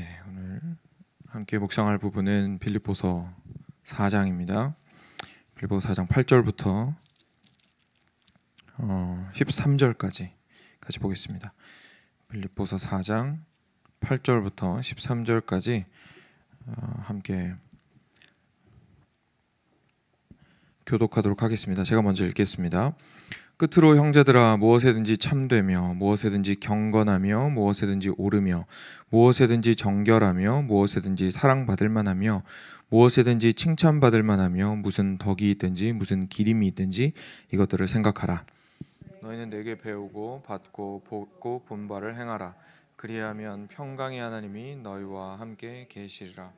네, 오늘 함께 묵상할 부분은 빌립보서 4장입니다. 빌립보서 4장 8절부터 13절까지 같이 보겠습니다. 빌립보서 4장 8절부터 13절까지 함께 교독하도록 하겠습니다. 제가 먼저 읽겠습니다. 끝으로 형제들아, 무엇에든지 참되며 무엇에든지 경건하며 무엇에든지 옳으며 무엇에든지 정결하며 무엇에든지 사랑받을 만하며 무엇에든지 칭찬받을 만하며 무슨 덕이 있든지 무슨 기림이 있든지 이것들을 생각하라. 너희는 내게 배우고 받고 보고 본 바를 행하라. 그리하면 평강의 하나님이 너희와 함께 계시리라.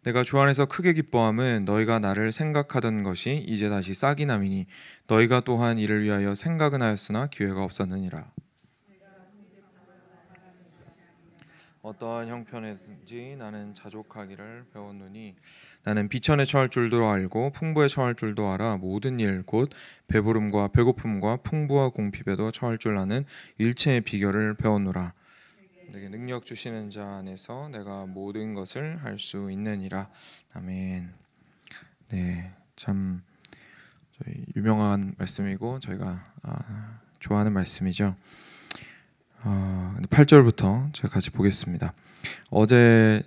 내가 주 안에서 크게 기뻐함은 너희가 나를 생각하던 것이 이제 다시 싹이 남이니 너희가 또한 이를 위하여 생각은 하였으나 기회가 없었느니라. 어떠한 형편에든지 나는 자족하기를 배웠노니 나는 비천에 처할 줄도 알고 풍부에 처할 줄도 알아. 모든 일 곧 배부름과 배고픔과 풍부와 공핍에도 처할 줄 아는 일체의 비결을 배웠노라. 내게 능력 주시는 자 안에서 내가 모든 것을 할 수 있느니라. 아멘. 네, 참 저희 유명한 말씀이고 저희가 좋아하는 말씀이죠. 8절부터 제가 같이 보겠습니다. 어제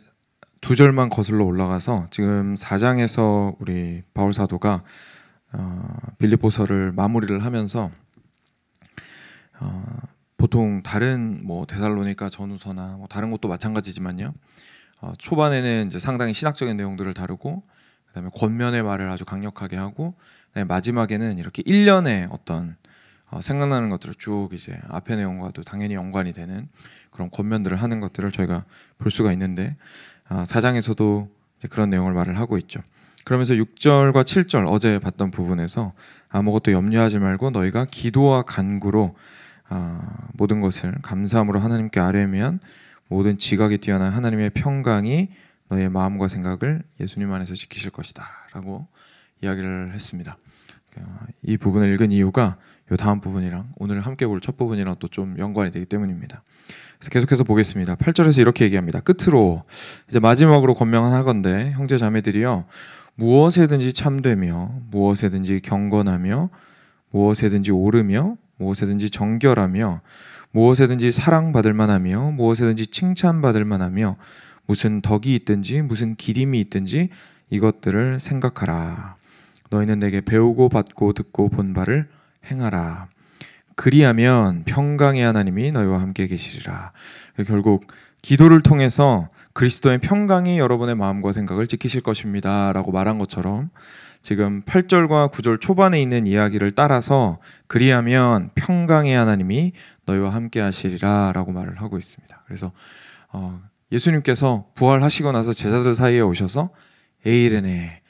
두 절만 거슬러 올라가서 지금 4장에서 우리 바울 사도가 빌립보서를 마무리를 하면서 보통 다른 데살로니가 전후서나 다른 것도 마찬가지지만요. 초반에는 이제 상당히 신학적인 내용들을 다루고 그다음에 권면의 말을 아주 강력하게 하고 마지막에는 이렇게 일련의 어떤 생각나는 것들을 쭉 이제 앞의 내용과도 당연히 연관이 되는 그런 권면들을 하는 것들을 저희가 볼 수가 있는데 4장에서도 이제 그런 내용을 말을 하고 있죠. 그러면서 6절과 7절 어제 봤던 부분에서 아무것도 염려하지 말고 너희가 기도와 간구로 모든 것을 감사함으로 하나님께 아뢰면 모든 지각이 뛰어난 하나님의 평강이 너의 마음과 생각을 예수님 안에서 지키실 것이다 라고 이야기를 했습니다. 이 부분을 읽은 이유가 이 다음 부분이랑 오늘 함께 볼 첫 부분이랑 또 좀 연관이 되기 때문입니다. 그래서 계속해서 보겠습니다. 8절에서 이렇게 얘기합니다. 끝으로 이제 마지막으로 권명하건대 형제 자매들이여, 무엇에든지 참되며 무엇에든지 경건하며 무엇에든지 옳으며 무엇에든지 정결하며 무엇에든지 사랑받을 만하며 무엇에든지 칭찬받을 만하며 무슨 덕이 있든지 무슨 기림이 있든지 이것들을 생각하라. 너희는 내게 배우고 받고 듣고 본 바를 행하라. 그리하면 평강의 하나님이 너희와 함께 계시리라. 결국 기도를 통해서 그리스도의 평강이 여러분의 마음과 생각을 지키실 것입니다 라고 말한 것처럼 지금 8절과 9절 초반에 있는 이야기를 따라서 그리하면 평강의 하나님이 너희와 함께 하시리라 라고 말을 하고 있습니다. 그래서 예수님께서 부활하시고 나서 제자들 사이에 오셔서 에이레네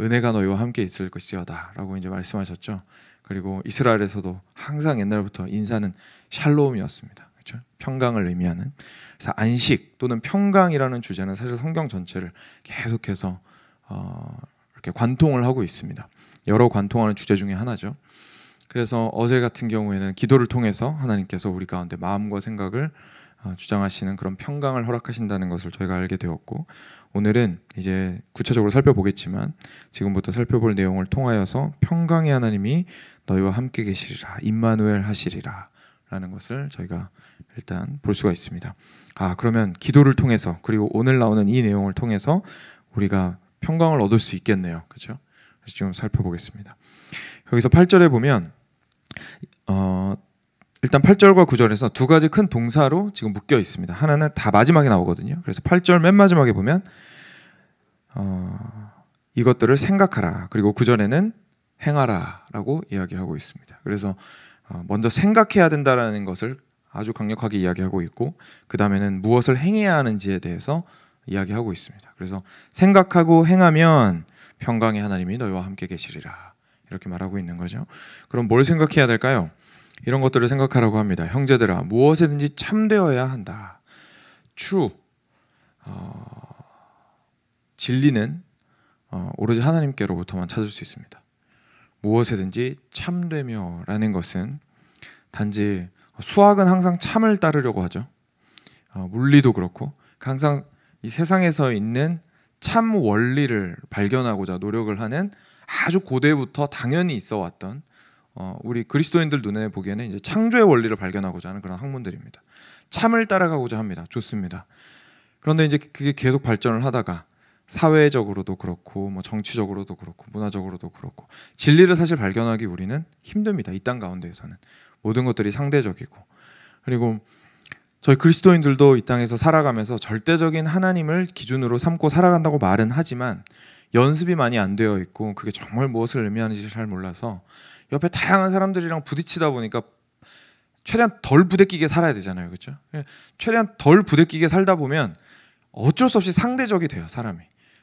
은혜가 너희와 함께 있을 것이여다 라고 이제 말씀하셨죠. 그리고 이스라엘에서도 항상 옛날부터 인사는 샬롬이었습니다. 그렇죠? 평강을 의미하는. 그래서 안식 또는 평강이라는 주제는 사실 성경 전체를 계속해서 이렇게 관통을 하고 있습니다. 여러 관통하는 주제 중에 하나죠. 그래서 어제 같은 경우에는 기도를 통해서 하나님께서 우리 가운데 마음과 생각을 주장하시는 그런 평강을 허락하신다는 것을 저희가 알게 되었고, 오늘은 이제 구체적으로 살펴보겠지만 지금부터 살펴볼 내용을 통하여서 평강의 하나님이 너희와 함께 계시리라, 임마누엘 하시리라 라는 것을 저희가 일단 볼 수가 있습니다. 그러면 기도를 통해서 그리고 오늘 나오는 이 내용을 통해서 우리가 평강을 얻을 수 있겠네요. 그렇죠? 그래서 지금 살펴보겠습니다. 여기서 8절에 보면 일단 8절과 9절에서 두 가지 큰 동사로 지금 묶여 있습니다. 하나는 다 마지막에 나오거든요. 그래서 8절 맨 마지막에 보면 이것들을 생각하라. 그리고 9절에는 행하라 라고 이야기하고 있습니다. 그래서 먼저 생각해야 된다는 것을 아주 강력하게 이야기하고 있고, 그 다음에는 무엇을 행해야 하는지에 대해서 이야기하고 있습니다. 그래서 생각하고 행하면 평강의 하나님이 너희와 함께 계시리라 이렇게 말하고 있는 거죠. 그럼 뭘 생각해야 될까요? 이런 것들을 생각하라고 합니다. 형제들아, 무엇에든지 참되어야 한다. 진리는 오로지 하나님께로부터만 찾을 수 있습니다. 무엇에든지 참되며 라는 것은 단지 수학은 항상 참을 따르려고 하죠. 물리도 그렇고 항상 이 세상에서 있는 참 원리를 발견하고자 노력을 하는 아주 고대부터 당연히 있어 왔던 우리 그리스도인들 눈에 보기에는 이제 창조의 원리를 발견하고자 하는 그런 학문들입니다. 참을 따라가고자 합니다. 좋습니다. 그런데 이제 그게 계속 발전을 하다가 사회적으로도 그렇고 뭐 정치적으로도 그렇고 문화적으로도 그렇고 진리를 사실 발견하기 우리는 힘듭니다. 이 땅 가운데에서는 모든 것들이 상대적이고, 그리고 저희 그리스도인들도 이 땅에서 살아가면서 절대적인 하나님을 기준으로 삼고 살아간다고 말은 하지만 연습이 많이 안 되어 있고 그게 정말 무엇을 의미하는지 잘 몰라서 옆에 다양한 사람들이랑 부딪히다 보니까 최대한 덜 부대끼게 살아야 되잖아요. 그렇죠? 최대한 덜 부대끼게 살다 보면 어쩔 수 없이 상대적이 돼요, 사람이.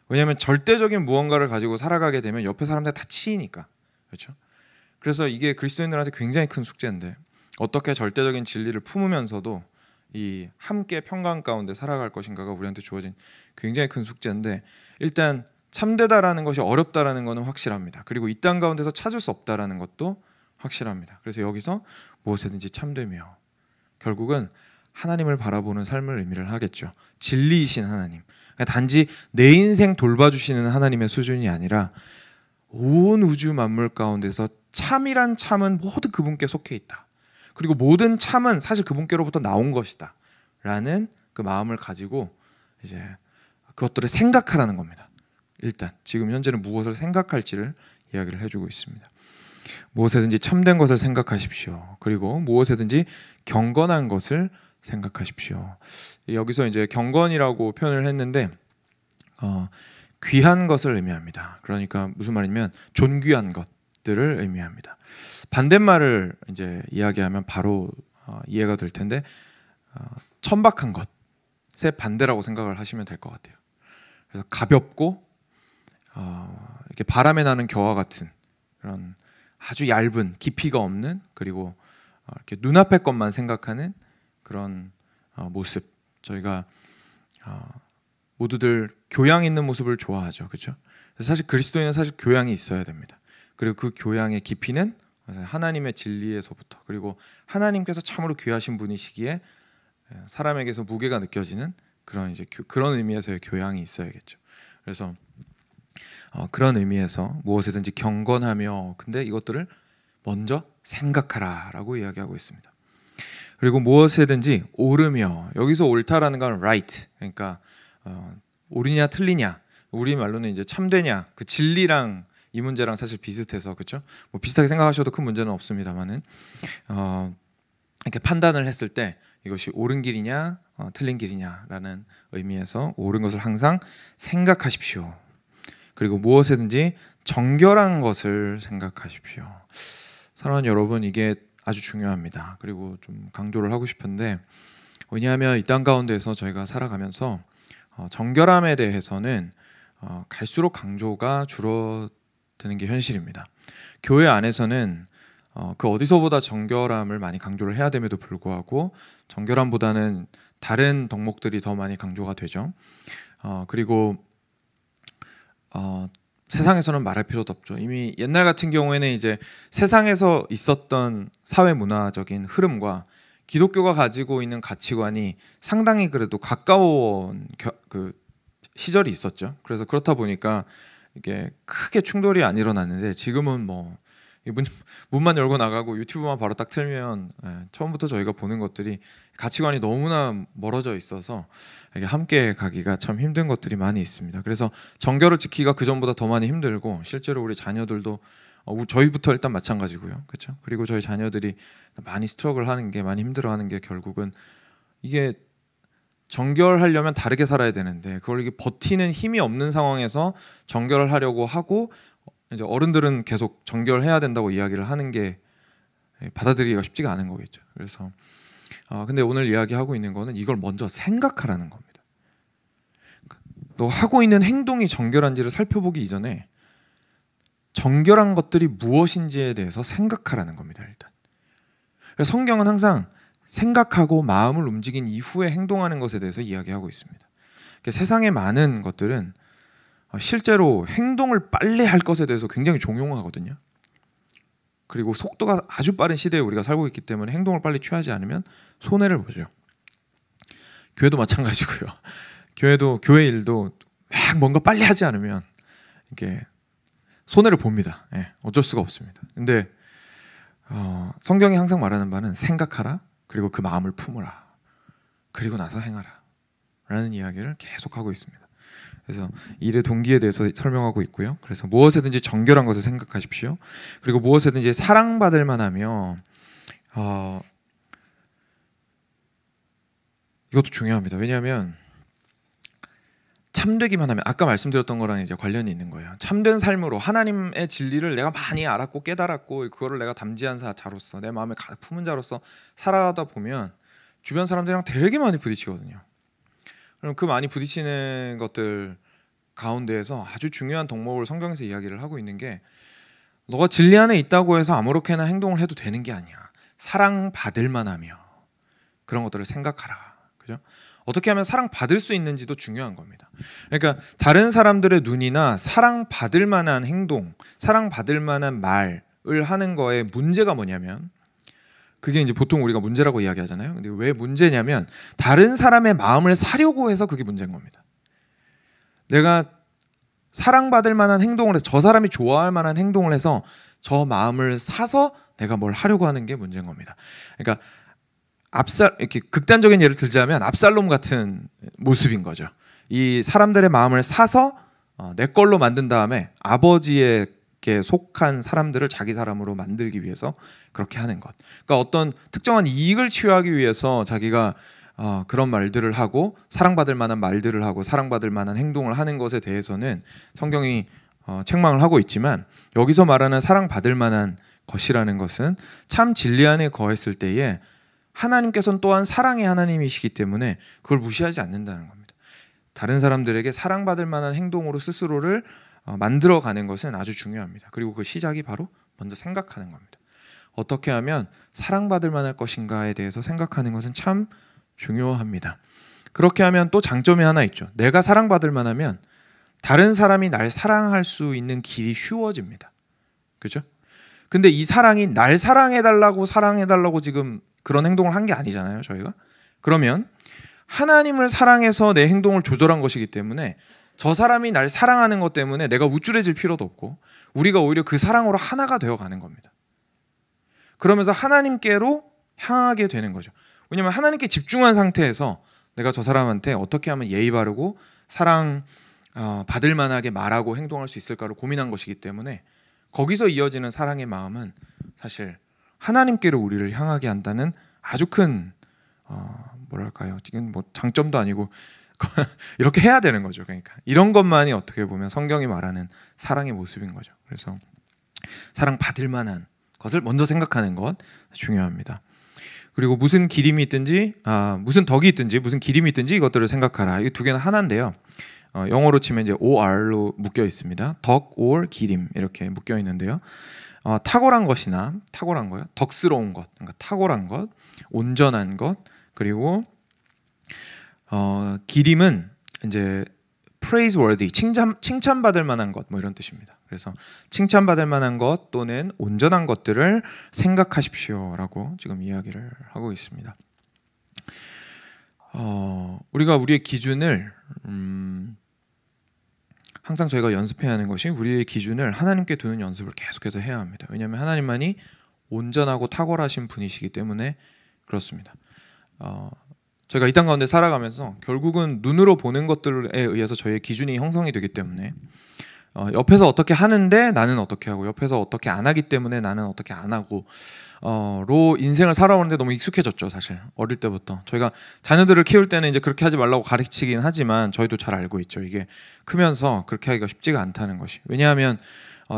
왜냐하면 절대적인 무언가를 가지고 살아가게 되면 옆에 사람들 다 치이니까. 그렇죠? 그래서 이게 그리스도인들한테 굉장히 큰 숙제인데, 어떻게 절대적인 진리를 품으면서도 이 함께 평강 가운데 살아갈 것인가가 우리한테 주어진 굉장히 큰 숙제인데, 일단 참되다라는 것이 어렵다라는 것은 확실합니다. 그리고 이 땅 가운데서 찾을 수 없다라는 것도 확실합니다. 그래서 여기서 무엇이든지 참되며, 결국은 하나님을 바라보는 삶을 의미를 하겠죠. 진리이신 하나님, 단지 내 인생 돌봐주시는 하나님의 수준이 아니라 온 우주 만물 가운데서 참이란 참은 모두 그분께 속해 있다. 그리고 모든 참은 사실 그분께로부터 나온 것이다 라는 그 마음을 가지고 이제 그것들을 생각하라는 겁니다. 일단 지금 현재는 무엇을 생각할지를 이야기를 해주고 있습니다. 무엇에든지 참된 것을 생각하십시오. 그리고 무엇에든지 경건한 것을 생각하십시오. 여기서 이제 경건이라고 표현을 했는데 귀한 것을 의미합니다. 그러니까 무슨 말이냐면 존귀한 것들을 의미합니다. 반대말을 이제 이야기하면 바로 이해가 될 텐데 천박한 것의 반대라고 생각을 하시면 될 것 같아요. 그래서 가볍고 이렇게 바람에 나는 겨와 같은 그런 아주 얇은 깊이가 없는, 그리고 이렇게 눈앞의 것만 생각하는 그런 모습. 저희가 모두들 교양 있는 모습을 좋아하죠, 그렇죠? 그래서 사실 그리스도인은 사실 교양이 있어야 됩니다. 그리고 그 교양의 깊이는 하나님의 진리에서부터, 그리고 하나님께서 참으로 귀하신 분이시기에 사람에게서 무게가 느껴지는 그런 이제 그런 의미에서의 교양이 있어야겠죠. 그래서 그런 의미에서 무엇이든지 경건하며, 근데 이것들을 먼저 생각하라라고 이야기하고 있습니다. 그리고 무엇이든지 옳으며, 여기서 옳다라는 건 right, 그러니까 옳으냐 틀리냐, 우리 말로는 이제 참되냐, 그 진리랑 이 문제랑 사실 비슷해서, 그렇죠? 뭐 비슷하게 생각하셔도 큰 문제는 없습니다만은 이렇게 판단을 했을 때 이것이 옳은 길이냐 틀린 길이냐라는 의미에서 옳은 것을 항상 생각하십시오. 그리고 무엇이든지 정결한 것을 생각하십시오. 사랑하는 여러분, 이게 아주 중요합니다. 그리고 좀 강조를 하고 싶은데, 왜냐하면 이 땅 가운데서 저희가 살아가면서 정결함에 대해서는 갈수록 강조가 줄어드는 게 현실입니다. 교회 안에서는 그 어디서보다 정결함을 많이 강조를 해야 됨에도 불구하고 정결함보다는 다른 덕목들이 더 많이 강조가 되죠. 그리고 세상에서는 말할 필요도 없죠. 이미 옛날 같은 경우에는 이제 세상에서 있었던 사회 문화적인 흐름과 기독교가 가지고 있는 가치관이 상당히 그래도 가까운 그 시절이 있었죠. 그래서 그렇다 보니까 이게 크게 충돌이 안 일어났는데, 지금은 뭐 문만 열고 나가고 유튜브만 바로 딱 틀면 처음부터 저희가 보는 것들이 가치관이 너무나 멀어져 있어서 이게 함께 가기가 참 힘든 것들이 많이 있습니다. 그래서 정결을 지키기가 그 전보다 더 많이 힘들고, 실제로 우리 자녀들도 저희부터 일단 마찬가지고요, 그렇죠? 그리고 저희 자녀들이 많이 스트러글 하는 게, 많이 힘들어하는 게, 결국은 이게 정결하려면 다르게 살아야 되는데 그걸 이게 버티는 힘이 없는 상황에서 정결을 하려고 하고, 이제 어른들은 계속 정결해야 된다고 이야기를 하는 게 받아들이기가 쉽지가 않은 거겠죠. 그래서 근데 오늘 이야기하고 있는 거는 이걸 먼저 생각하라는 겁니다. 너 하고 있는 행동이 정결한지를 살펴보기 이전에 정결한 것들이 무엇인지에 대해서 생각하라는 겁니다. 일단. 그래서 성경은 항상 생각하고 마음을 움직인 이후에 행동하는 것에 대해서 이야기하고 있습니다. 세상의 많은 것들은 실제로 행동을 빨리 할 것에 대해서 굉장히 종용하거든요. 그리고 속도가 아주 빠른 시대에 우리가 살고 있기 때문에 행동을 빨리 취하지 않으면 손해를 보죠. 교회도 마찬가지고요. 교회 일도 막 뭔가 빨리 하지 않으면 이게 손해를 봅니다. 예, 어쩔 수가 없습니다. 근데 성경이 항상 말하는 바는 생각하라, 그리고 그 마음을 품으라, 그리고 나서 행하라 라는 이야기를 계속하고 있습니다. 그래서 일의 동기에 대해서 설명하고 있고요. 그래서 무엇에든지 정결한 것을 생각하십시오. 그리고 무엇에든지 사랑받을 만하며 이것도 중요합니다. 왜냐하면 참되기만 하면, 아까 말씀드렸던 거랑 이제 관련이 있는 거예요. 참된 삶으로 하나님의 진리를 내가 많이 알았고 깨달았고 그거를 내가 담지한 자로서, 내 마음에 가득 품은 자로서 살아가다 보면 주변 사람들이랑 되게 많이 부딪히거든요. 그럼 그 많이 부딪히는 것들 가운데에서 아주 중요한 덕목을 성경에서 이야기를 하고 있는 게, 너가 진리 안에 있다고 해서 아무렇게나 행동을 해도 되는 게 아니야. 사랑받을 만하며 그런 것들을 생각하라. 그죠? 어떻게 하면 사랑받을 수 있는지도 중요한 겁니다. 그러니까 다른 사람들의 눈이나 사랑받을 만한 행동, 사랑받을 만한 말을 하는 거에 문제가 뭐냐면, 그게 이제 보통 우리가 문제라고 이야기하잖아요. 근데 왜 문제냐면 다른 사람의 마음을 사려고 해서 그게 문제인 겁니다. 내가 사랑받을 만한 행동을 해서, 저 사람이 좋아할 만한 행동을 해서 저 마음을 사서 내가 뭘 하려고 하는 게 문제인 겁니다. 그러니까 이렇게 극단적인 예를 들자면 압살롬 같은 모습인 거죠. 이 사람들의 마음을 사서 내 걸로 만든 다음에 아버지에게 속한 사람들을 자기 사람으로 만들기 위해서 그렇게 하는 것. 그러니까 어떤 특정한 이익을 취하기 위해서 자기가 그런 말들을 하고, 사랑받을 만한 말들을 하고 사랑받을 만한 행동을 하는 것에 대해서는 성경이 책망을 하고 있지만, 여기서 말하는 사랑받을 만한 것이라는 것은 참 진리 안에 거했을 때에 하나님께서는 또한 사랑의 하나님이시기 때문에 그걸 무시하지 않는다는 겁니다. 다른 사람들에게 사랑받을 만한 행동으로 스스로를 만들어가는 것은 아주 중요합니다. 그리고 그 시작이 바로 먼저 생각하는 겁니다. 어떻게 하면 사랑받을 만할 것인가에 대해서 생각하는 것은 참 중요합니다. 그렇게 하면 또 장점이 하나 있죠. 내가 사랑받을 만하면 다른 사람이 날 사랑할 수 있는 길이 쉬워집니다. 그죠? 근데 이 사랑이 날 사랑해달라고 지금 그런 행동을 한 게 아니잖아요, 저희가. 그러면 하나님을 사랑해서 내 행동을 조절한 것이기 때문에 저 사람이 날 사랑하는 것 때문에 내가 우쭐해질 필요도 없고, 우리가 오히려 그 사랑으로 하나가 되어가는 겁니다. 그러면서 하나님께로 향하게 되는 거죠. 왜냐하면 하나님께 집중한 상태에서 내가 저 사람한테 어떻게 하면 예의 바르고 사랑 받을 만하게 말하고 행동할 수 있을까를 고민한 것이기 때문에, 거기서 이어지는 사랑의 마음은 사실 하나님께로 우리를 향하게 한다는 아주 큰 뭐랄까요? 지금 뭐 장점도 아니고 이렇게 해야 되는 거죠. 그러니까 이런 것만이 어떻게 보면 성경이 말하는 사랑의 모습인 거죠. 그래서 사랑 받을 만한 것을 먼저 생각하는 것 중요합니다. 그리고 무슨 기림이 있든지, 무슨 덕이 있든지, 무슨 기림이 있든지 이것들을 생각하라. 이 두 개는 하나인데요. 영어로 치면 이제 OR로 묶여 있습니다. 덕, or, 기림 이렇게 묶여 있는데요. 탁월한 것이나, 탁월한 거요, 덕스러운 것, 그러니까 탁월한 것, 온전한 것, 그리고 기림은 이제 praiseworthy, 칭찬받을 만한 것, 뭐 이런 뜻입니다. 그래서 칭찬받을 만한 것 또는 온전한 것들을 생각하십시오라고 지금 이야기를 하고 있습니다. 우리가 우리의 기준을 항상 저희가 연습해야 하는 것이, 우리의 기준을 하나님께 두는 연습을 계속해서 해야 합니다. 왜냐하면 하나님만이 온전하고 탁월하신 분이시기 때문에 그렇습니다. 저희가 이 땅 가운데 살아가면서 결국은 눈으로 보는 것들에 의해서 저희의 기준이 형성이 되기 때문에, 옆에서 어떻게 하는데 나는 어떻게 하고, 옆에서 어떻게 안 하기 때문에 나는 어떻게 안 하고 로 인생을 살아오는데 너무 익숙해졌죠. 사실 어릴 때부터 저희가 자녀들을 키울 때는 이제 그렇게 하지 말라고 가르치긴 하지만 저희도 잘 알고 있죠. 이게 크면서 그렇게 하기가 쉽지가 않다는 것이. 왜냐하면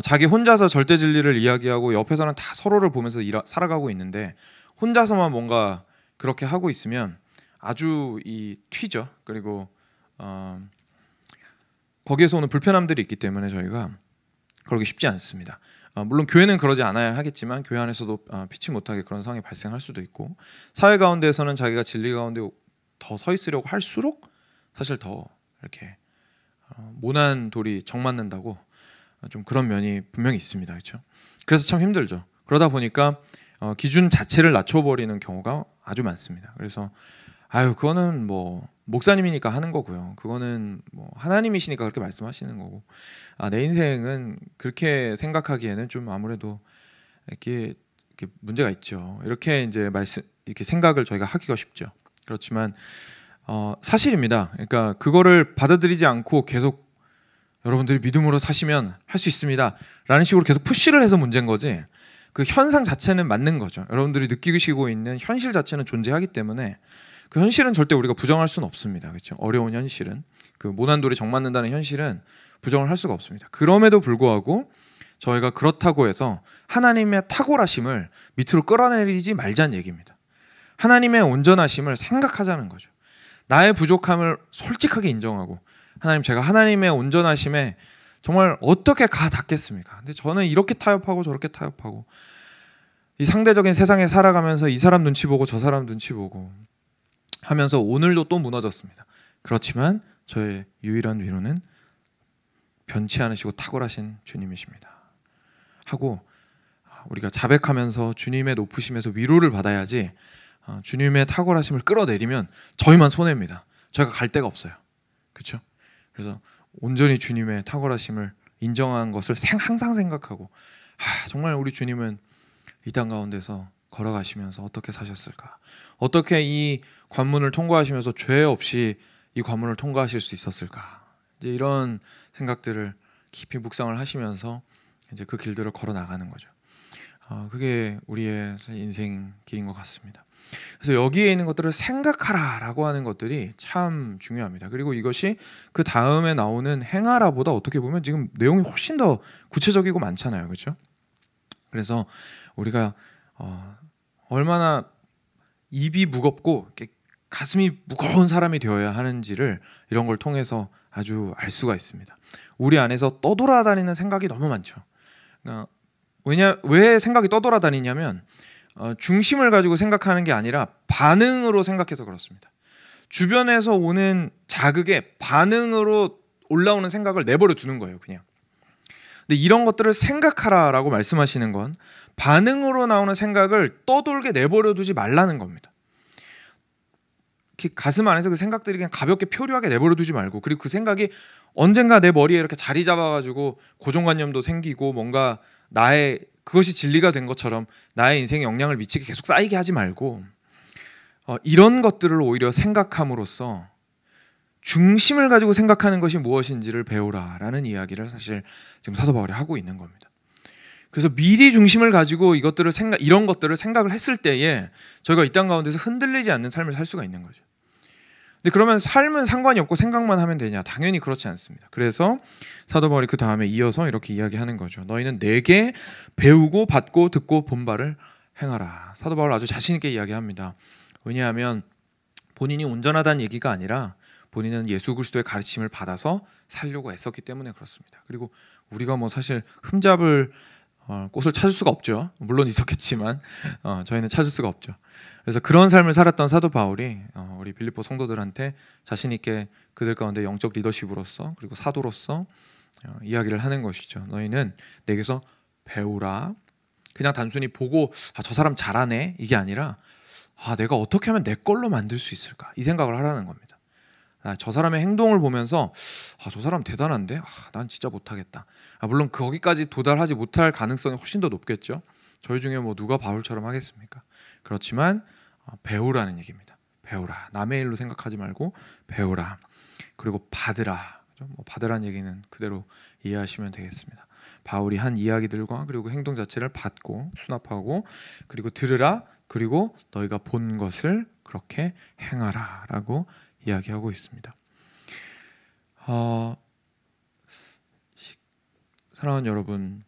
자기 혼자서 절대 진리를 이야기하고 옆에서는 다 서로를 보면서 살아가고 있는데, 혼자서만 뭔가 그렇게 하고 있으면 아주 튀죠. 그리고 거기에서 오는 불편함들이 있기 때문에 저희가 그러기 쉽지 않습니다. 물론 교회는 그러지 않아야 하겠지만 교회 안에서도 피치 못하게 그런 상황이 발생할 수도 있고, 사회 가운데에서는 자기가 진리 가운데 더 서 있으려고 할수록 사실 더 이렇게 모난 돌이 정 맞는다고 좀 그런 면이 분명히 있습니다. 그렇죠? 그래서 참 힘들죠. 그러다 보니까 기준 자체를 낮춰버리는 경우가 아주 많습니다. 그래서 아유 그거는 뭐 목사님이니까 하는 거고요. 그거는 뭐 하나님이시니까 그렇게 말씀하시는 거고. 내 인생은 그렇게 생각하기에는 좀 아무래도 이렇게 문제가 있죠. 이렇게 이제 이렇게 생각을 저희가 하기가 쉽죠. 그렇지만 사실입니다. 그러니까 그거를 받아들이지 않고 계속 여러분들이 믿음으로 사시면 할 수 있습니다 라는 식으로 계속 푸시를 해서 문제인 거지, 그 현상 자체는 맞는 거죠. 여러분들이 느끼시고 있는 현실 자체는 존재하기 때문에 그 현실은 절대 우리가 부정할 수는 없습니다. 그렇죠? 어려운 현실은, 그 모난돌이 정 맞는다는 현실은 부정을 할 수가 없습니다. 그럼에도 불구하고 저희가 그렇다고 해서 하나님의 탁월하심을 밑으로 끌어내리지 말자는 얘기입니다. 하나님의 온전하심을 생각하자는 거죠. 나의 부족함을 솔직하게 인정하고, 하나님, 제가 하나님의 온전하심에 정말 어떻게 가 닿겠습니까? 근데 저는 이렇게 타협하고 저렇게 타협하고, 이 상대적인 세상에 살아가면서 이 사람 눈치 보고 저 사람 눈치 보고 하면서 오늘도 또 무너졌습니다. 그렇지만 저의 유일한 위로는 변치 않으시고 탁월하신 주님이십니다 하고, 우리가 자백하면서 주님의 높으심에서 위로를 받아야지, 주님의 탁월하심을 끌어내리면 저희만 손해입니다. 저희가 갈 데가 없어요. 그렇죠? 그래서 온전히 주님의 탁월하심을 인정한 것을 항상 생각하고, 정말 우리 주님은 이 땅 가운데서 걸어가시면서 어떻게 사셨을까? 어떻게 이 관문을 통과하시면서 죄 없이 이 관문을 통과하실 수 있었을까? 이제 이런 생각들을 깊이 묵상을 하시면서 이제 그 길들을 걸어 나가는 거죠. 그게 우리의 인생 길인 것 같습니다. 그래서 여기에 있는 것들을 생각하라라고 하는 것들이 참 중요합니다. 그리고 이것이 그 다음에 나오는 행하라보다 어떻게 보면 지금 내용이 훨씬 더 구체적이고 많잖아요, 그렇죠? 그래서 우리가 얼마나 입이 무겁고 가슴이 무거운 사람이 되어야 하는지를 이런 걸 통해서 아주 알 수가 있습니다. 우리 안에서 떠돌아다니는 생각이 너무 많죠. 왜 생각이 떠돌아다니냐면 중심을 가지고 생각하는 게 아니라 반응으로 생각해서 그렇습니다. 주변에서 오는 자극에 반응으로 올라오는 생각을 내버려 두는 거예요, 그냥. 근데 이런 것들을 생각하라라고 말씀하시는 건 반응으로 나오는 생각을 떠돌게 내버려 두지 말라는 겁니다. 가슴 안에서 그 생각들이 그냥 가볍게 표류하게 내버려 두지 말고, 그리고 그 생각이 언젠가 내 머리에 이렇게 자리 잡아가지고 고정관념도 생기고 뭔가 그것이 진리가 된 것처럼 나의 인생에 영향을 미치게 계속 쌓이게 하지 말고, 이런 것들을 오히려 생각함으로써 중심을 가지고 생각하는 것이 무엇인지를 배우라라는 이야기를 사실 지금 사도 바울이 하고 있는 겁니다. 그래서 미리 중심을 가지고 이런 것들을 생각을 했을 때에 저희가 이 땅 가운데서 흔들리지 않는 삶을 살 수가 있는 거죠. 근데 그러면 삶은 상관이 없고 생각만 하면 되냐? 당연히 그렇지 않습니다. 그래서 사도 바울이 그 다음에 이어서 이렇게 이야기하는 거죠. 너희는 내게 배우고 받고 듣고 본 바를 행하라. 사도 바울 아주 자신 있게 이야기합니다. 왜냐하면 본인이 온전하다는 얘기가 아니라 본인은 예수 그리스도의 가르침을 받아서 살려고 애썼기 때문에 그렇습니다. 그리고 우리가 뭐 사실 흠잡을 곳을 찾을 수가 없죠. 물론 있었겠지만 저희는 찾을 수가 없죠. 그래서 그런 삶을 살았던 사도 바울이 우리 빌립보 성도들한테 자신 있게 그들 가운데 영적 리더십으로서 그리고 사도로서 이야기를 하는 것이죠. 너희는 내게서 배우라. 그냥 단순히 보고 저 사람 잘하네 이게 아니라 내가 어떻게 하면 내 걸로 만들 수 있을까 이 생각을 하라는 겁니다. 저 사람의 행동을 보면서 저 사람 대단한데 난 진짜 못하겠다. 물론 거기까지 도달하지 못할 가능성이 훨씬 더 높겠죠. 저희 중에 뭐 누가 바울처럼 하겠습니까? 그렇지만 배우라는 얘기입니다. 배우라. 남의 일로 생각하지 말고 배우라. 그리고 받으라. 받으라는 얘기는 그대로 이해하시면 되겠습니다. 바울이 한 이야기들과 그리고 행동 자체를 받고 수납하고 그리고 들으라. 그리고 너희가 본 것을 그렇게 행하라 라고 이야기하고 있습니다. 사랑하는 여러분,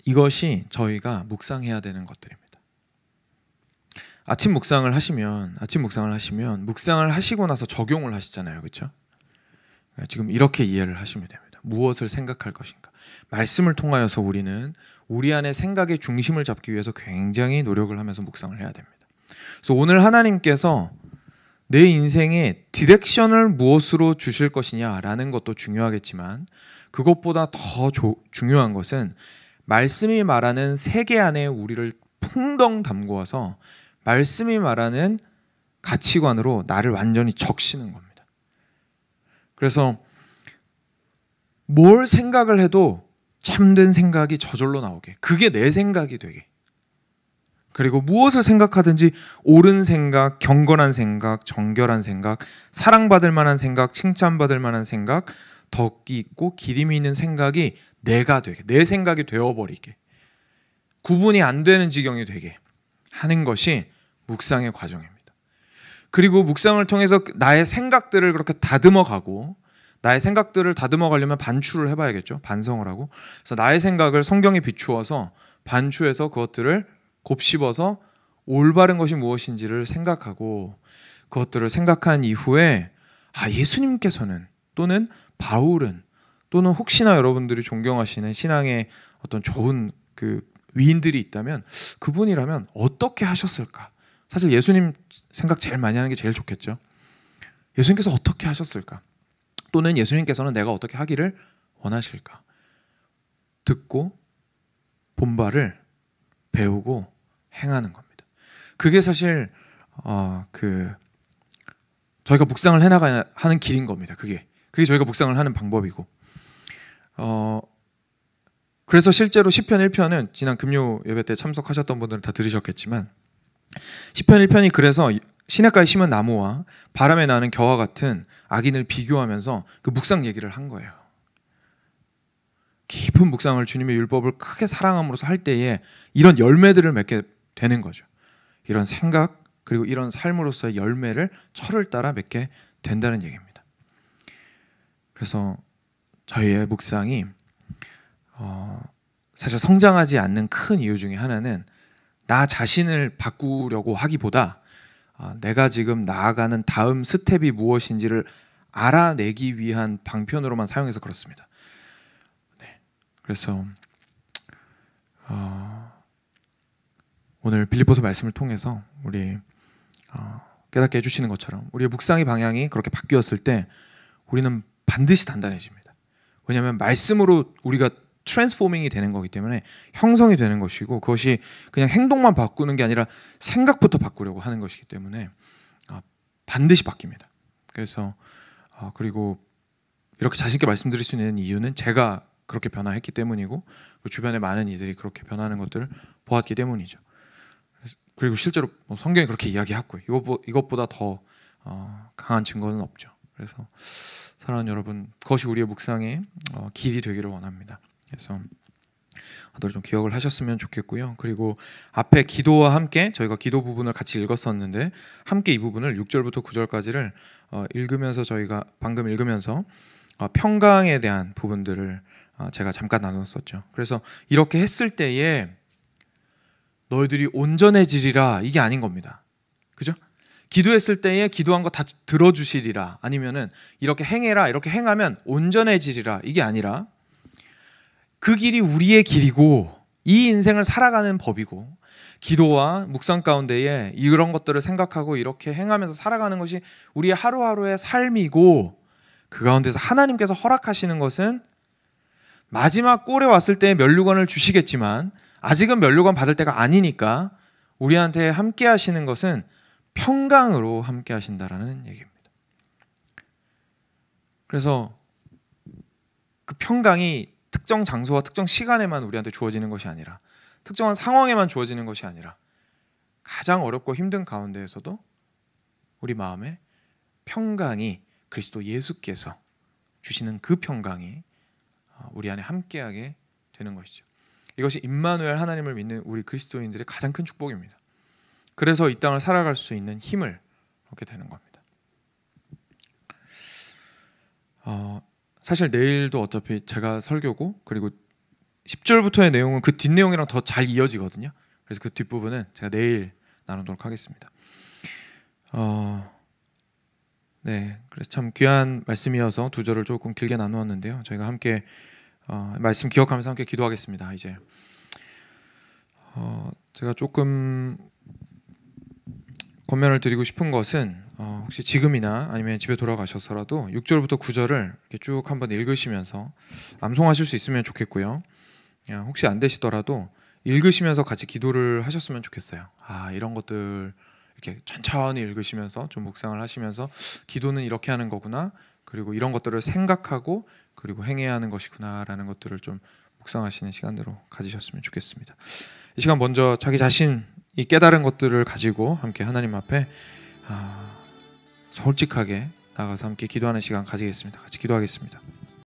이것이 저희가 묵상해야 되는 것들입니다. 아침 묵상을 하시면 묵상을 하시고 나서 적용을 하시잖아요, 그렇죠? 지금 이렇게 이해를 하시면 됩니다. 무엇을 생각할 것인가? 말씀을 통하여서 우리는 우리 안에 생각의 중심을 잡기 위해서 굉장히 노력을 하면서 묵상을 해야 됩니다. 그래서 오늘 하나님께서 내 인생의 디렉션을 무엇으로 주실 것이냐라는 것도 중요하겠지만 그것보다 더 중요한 것은 말씀이 말하는 세계 안에 우리를 풍덩 담고와서 말씀이 말하는 가치관으로 나를 완전히 적시는 겁니다. 그래서 뭘 생각을 해도 참된 생각이 저절로 나오게, 그게 내 생각이 되게, 그리고 무엇을 생각하든지 옳은 생각, 경건한 생각, 정결한 생각, 사랑받을 만한 생각, 칭찬받을 만한 생각, 덕이 있고 기림이 있는 생각이 내가 되게, 내 생각이 되어버리게, 구분이 안 되는 지경이 되게 하는 것이 묵상의 과정입니다. 그리고 묵상을 통해서 나의 생각들을 그렇게 다듬어가고, 나의 생각들을 다듬어가려면 반추를 해봐야겠죠. 반성을 하고. 그래서 나의 생각을 성경에 비추어서 반추해서 그것들을 곱씹어서 올바른 것이 무엇인지를 생각하고, 그것들을 생각한 이후에 예수님께서는, 또는 바울은, 또는 혹시나 여러분들이 존경하시는 신앙의 어떤 좋은 그 위인들이 있다면 그분이라면 어떻게 하셨을까? 사실 예수님 생각 제일 많이 하는 게 제일 좋겠죠. 예수님께서 어떻게 하셨을까? 또는 예수님께서는 내가 어떻게 하기를 원하실까? 듣고 본바를 배우고 행하는 겁니다. 그게 사실 저희가 묵상을 해나가야 하는 길인 겁니다. 그게 저희가 묵상을 하는 방법이고, 그래서 실제로 시편 1편은 지난 금요 예배 때 참석하셨던 분들은 다 들으셨겠지만, 시편 1편이 그래서 시냇가에 심은 나무와 바람에 나는 겨와 같은 악인을 비교하면서 그 묵상 얘기를 한 거예요. 깊은 묵상을, 주님의 율법을 크게 사랑함으로써 할 때에 이런 열매들을 맺게 되는 거죠. 이런 생각, 그리고 이런 삶으로서의 열매를 철을 따라 맺게 된다는 얘기입니다. 그래서 저희의 묵상이 사실 성장하지 않는 큰 이유 중에 하나는 나 자신을 바꾸려고 하기보다 내가 지금 나아가는 다음 스텝이 무엇인지를 알아내기 위한 방편으로만 사용해서 그렇습니다. 네. 그래서 오늘 빌립보서 말씀을 통해서 우리 깨닫게 해주시는 것처럼 우리의 묵상의 방향이 그렇게 바뀌었을 때 우리는 반드시 단단해집니다. 왜냐하면 말씀으로 우리가 트랜스포밍이 되는 거기 때문에 형성이 되는 것이고, 그것이 그냥 행동만 바꾸는 게 아니라 생각부터 바꾸려고 하는 것이기 때문에 반드시 바뀝니다. 그래서 그리고 이렇게 자신 있게 말씀드릴 수 있는 이유는 제가 그렇게 변화했기 때문이고, 주변에 많은 이들이 그렇게 변하는 것들을 보았기 때문이죠. 그리고 실제로 성경이 그렇게 이야기하고 이것보다 더 강한 증거는 없죠. 그래서 사랑하는 여러분, 그것이 우리의 묵상의 길이 되기를 원합니다. 그래서 다들 좀 기억을 하셨으면 좋겠고요. 그리고 앞에 기도와 함께 저희가 기도 부분을 같이 읽었었는데, 함께 이 부분을 6절부터 9절까지를 읽으면서, 저희가 방금 읽으면서 평강에 대한 부분들을 제가 잠깐 나눴었죠. 그래서 이렇게 했을 때에 너희들이 온전해지리라, 이게 아닌 겁니다. 그죠? 기도했을 때에 기도한 거 다 들어주시리라, 아니면은 이렇게 행해라, 이렇게 행하면 온전해지리라, 이게 아니라 그 길이 우리의 길이고 이 인생을 살아가는 법이고, 기도와 묵상 가운데에 이런 것들을 생각하고 이렇게 행하면서 살아가는 것이 우리의 하루하루의 삶이고, 그 가운데서 하나님께서 허락하시는 것은 마지막 꼴에 왔을 때 면류관을 주시겠지만 아직은 면류관 받을 때가 아니니까 우리한테 함께 하시는 것은 평강으로 함께 하신다라는 얘기입니다. 그래서 그 평강이 특정 장소와 특정 시간에만 우리한테 주어지는 것이 아니라, 특정한 상황에만 주어지는 것이 아니라, 가장 어렵고 힘든 가운데에서도 우리 마음에 평강이, 그리스도 예수께서 주시는 그 평강이 우리 안에 함께하게 되는 것이죠. 이것이 임마누엘, 하나님을 믿는 우리 그리스도인들의 가장 큰 축복입니다. 그래서 이 땅을 살아갈 수 있는 힘을 얻게 되는 겁니다. 사실 내일도 어차피 제가 설교고, 그리고 10절부터의 내용은 그 뒷내용이랑 더 잘 이어지거든요. 그래서 그 뒷부분은 제가 내일 나누도록 하겠습니다. 네, 그래서 참 귀한 말씀이어서 두 절을 조금 길게 나누었는데요. 저희가 함께 말씀 기억하면서 함께 기도하겠습니다. 이제 제가 조금 권면을 드리고 싶은 것은, 혹시 지금이나 아니면 집에 돌아가셔서라도 6절부터 9절을 이렇게 쭉 한번 읽으시면서 암송하실 수 있으면 좋겠고요. 혹시 안 되시더라도 읽으시면서 같이 기도를 하셨으면 좋겠어요. 이런 것들 이렇게 천천히 읽으시면서 좀 묵상을 하시면서 기도는 이렇게 하는 거구나, 그리고 이런 것들을 생각하고 그리고 행해야 하는 것이구나라는 것들을 좀 묵상하시는 시간으로 가지셨으면 좋겠습니다. 이 시간 먼저 자기 자신이 깨달은 것들을 가지고 함께 하나님 앞에 솔직하게 나가서 함께 기도하는 시간 가지겠습니다. 같이 기도하겠습니다.